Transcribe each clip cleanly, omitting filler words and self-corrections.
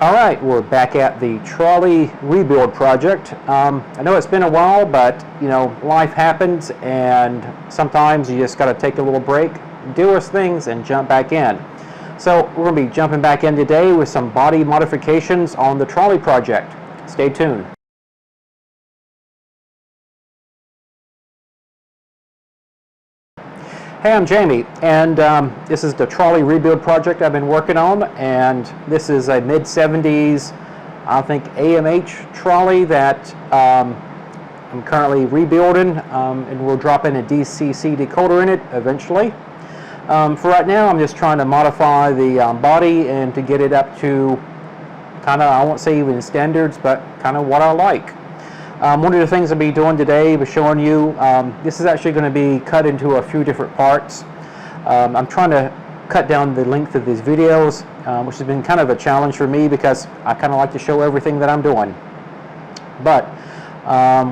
All right, we're back at the trolley rebuild project. I know it's been a while, but you know, life happens and sometimes you just got to take a little break, do those things and jump back in. So we're going to be jumping back in today with some body modifications on the trolley project. Stay tuned. Hey, I'm Jamie, and this is the trolley rebuild project I've been working on, and this is a mid-70s, I think, AMH trolley that I'm currently rebuilding, and we'll drop in a DCC decoder in it eventually. For right now, I'm just trying to modify the body and to get it up to kind of, I won't say even standards, but kind of what I like. One of the things I'll be doing today is showing you, this is actually going to be cut into a few different parts. I'm trying to cut down the length of these videos, which has been kind of a challenge for me because I kind of like to show everything that I'm doing. But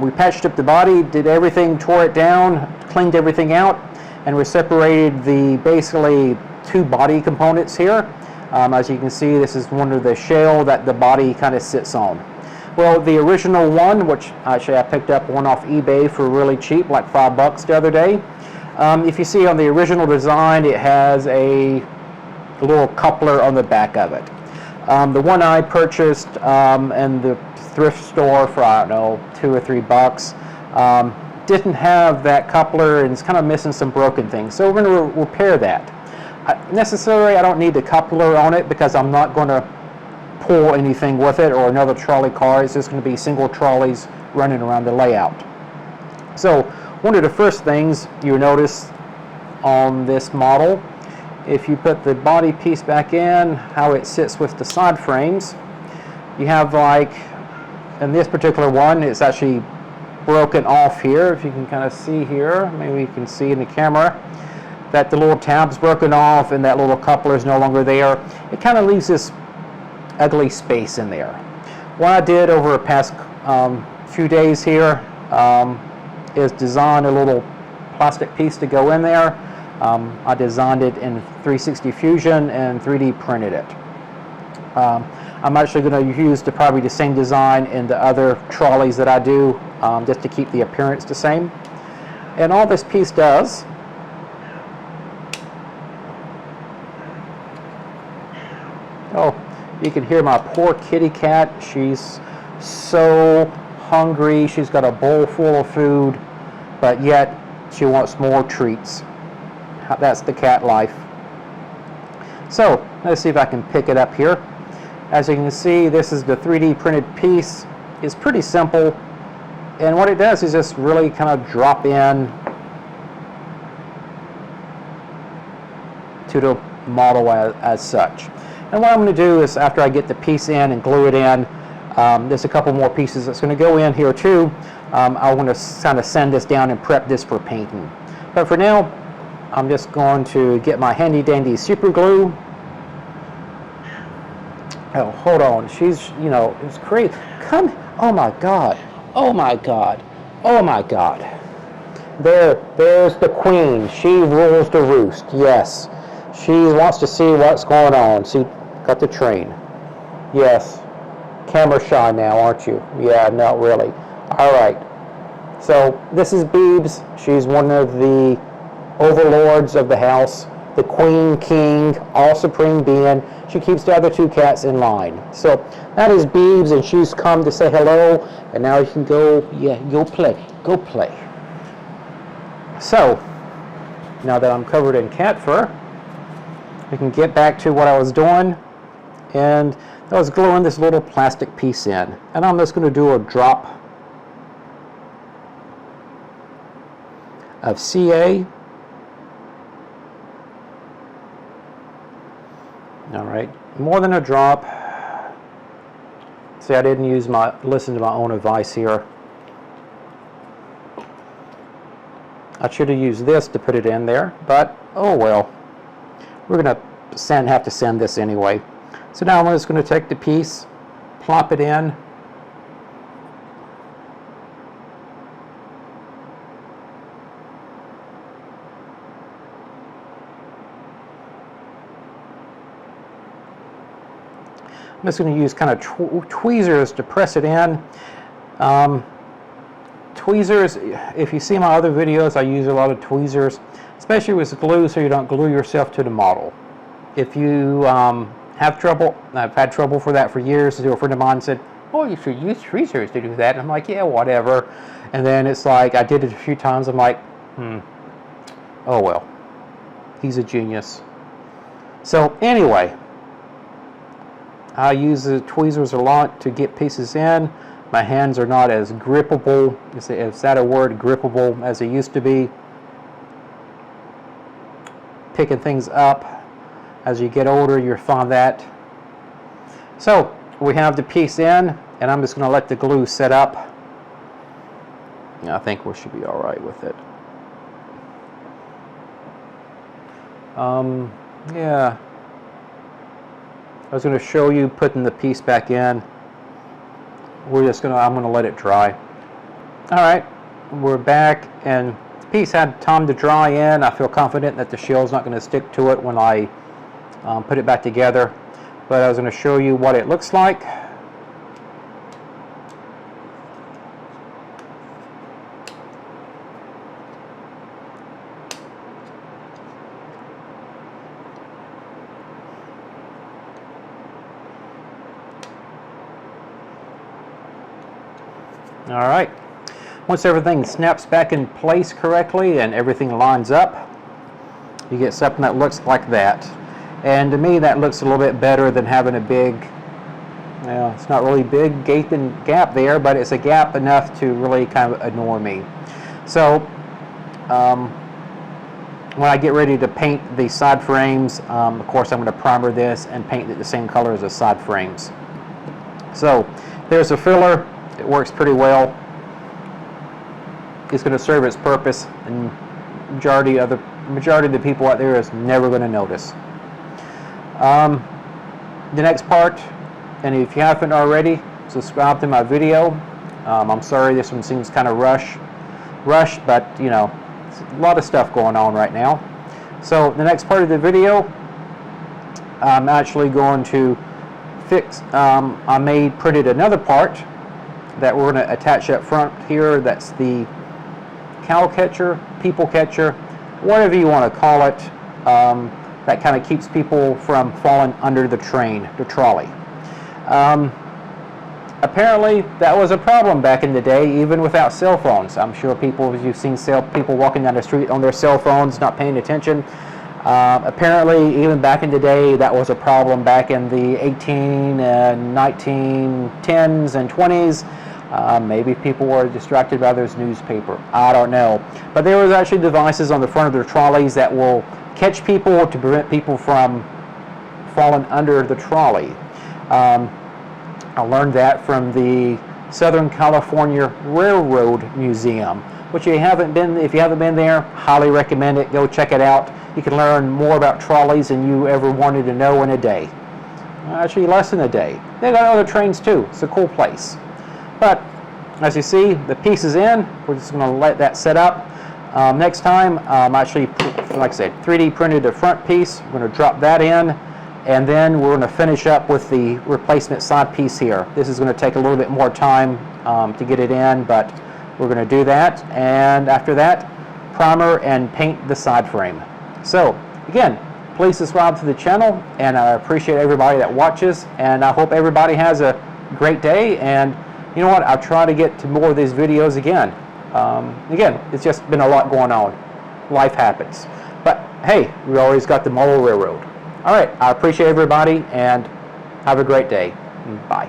we patched up the body, did everything, tore it down, cleaned everything out, and we separated the basically two body components here. As you can see, this is one of the shell that the body kind of sits on. Well, the original one, which actually I picked up one off eBay for really cheap, like $5 the other day. If you see on the original design, it has a little coupler on the back of it. The one I purchased in the thrift store for, I don't know, $2 or $3, didn't have that coupler and it's kind of missing some broken things. So we're going to repair that. Necessarily, I don't need the coupler on it because I'm not going to pull anything with it or another trolley car. It's just going to be single trolleys running around the layout. So one of the first things you notice on this model, if you put the body piece back in, how it sits with the side frames, you have, like in this particular one, it's actually broken off here. If you can kind of see here, maybe you can see in the camera that the little tab's broken off and that little coupler is no longer there. It kind of leaves this ugly space in there. What I did over the past few days here is design a little plastic piece to go in there. I designed it in 360 Fusion and 3D printed it. I'm actually going to use probably the same design in the other trolleys that I do, just to keep the appearance the same. And all this piece does, you can hear my poor kitty cat. She's so hungry. She's got a bowl full of food, but yet she wants more treats. That's the cat life. So let's see if I can pick it up here. As you can see, this is the 3D printed piece. It's pretty simple, and what it does is just really kind of drop in to the model as such. And what I'm going to do is, after I get the piece in and glue it in, there's a couple more pieces that's going to go in here too. I want to kind of sand this down and prep this for painting. But for now, I'm just going to get my handy dandy super glue. Oh, hold on. She's, you know, it's crazy. Come, oh my God. Oh my God. Oh my God. There's the queen. She rules the roost. Yes. She wants to see what's going on. See, got the train. Yes. Camera shy now, aren't you? Yeah, not really. All right. So this is Beebs. She's one of the overlords of the house, the queen, king, all supreme being. She keeps the other two cats in line. So that is Beebs, and she's come to say hello. And now you can go, yeah, go play. Go play. So now that I'm covered in cat fur, we can get back to what I was doing, and I was gluing this little plastic piece in, and I'm just going to do a drop of CA. All right, more than a drop. See, I didn't listen to my own advice here. I should have used this to put it in there, but oh well. We're going to have to send this anyway. So now I'm just going to take the piece, plop it in. I'm just going to use kind of tweezers to press it in. Tweezers, if you see my other videos, I use a lot of tweezers, especially with glue, so you don't glue yourself to the model. If you have trouble, I've had trouble for that for years. A friend of mine said, "Oh, you should use tweezers to do that." And I'm like, "Yeah, whatever." And then it's like, I did it a few times. I'm like, oh well, he's a genius. So anyway, I use the tweezers a lot to get pieces in. My hands are not as grippable, is that a word, grippable, as they used to be. Picking things up. As you get older, you'll find that. So we have the piece in, and I'm just going to let the glue set up. I think we should be all right with it. Yeah. I was going to show you putting the piece back in. I'm going to let it dry. All right, we're back, and the piece had time to dry in. I feel confident that the shell's not going to stick to it when I put it back together. But I was going to show you what it looks like. All right, once everything snaps back in place correctly and everything lines up, you get something that looks like that. And to me, that looks a little bit better than having a big, well, it's not really big gaping gap there, but it's a gap enough to really kind of annoy me. So when I get ready to paint the side frames, of course I'm going to primer this and paint it the same color as the side frames. So there's a filler. It works pretty well. It's going to serve its purpose, and majority of the people out there is never going to notice. The next part, and if you haven't already, subscribe to my video. I'm sorry this one seems kind of rushed, but you know, it's a lot of stuff going on right now. So the next part of the video, I'm actually going to fix. I printed another part that we're going to attach up front here. That's the cowcatcher, people catcher, whatever you want to call it. That kind of keeps people from falling under the train, the trolley. Apparently that was a problem back in the day, even without cell phones. I'm sure you've seen people walking down the street on their cell phones, not paying attention. Apparently, even back in the day, that was a problem back in the 1910s and 20s. Maybe people were distracted by this newspaper. I don't know. But there was actually devices on the front of their trolleys that will catch people to prevent people from falling under the trolley. I learned that from the Southern California Railroad Museum, which if you haven't been there, highly recommend it. Go check it out. You can learn more about trolleys than you ever wanted to know in a day. Actually, less than a day. They got other trains too. It's a cool place. But as you see, the piece is in. We're just going to let that set up. Next time, actually, like I said, 3D printed the front piece. We're going to drop that in, and then we're going to finish up with the replacement side piece here. This is going to take a little bit more time to get it in, but we're going to do that. And after that, primer and paint the side frame. So again, please subscribe to the channel, and I appreciate everybody that watches, and I hope everybody has a great day. And you know what, I'll try to get to more of these videos again. Again, it's just been a lot going on. Life happens. But hey, we always got the model railroad. All right, I appreciate everybody, and have a great day. Bye.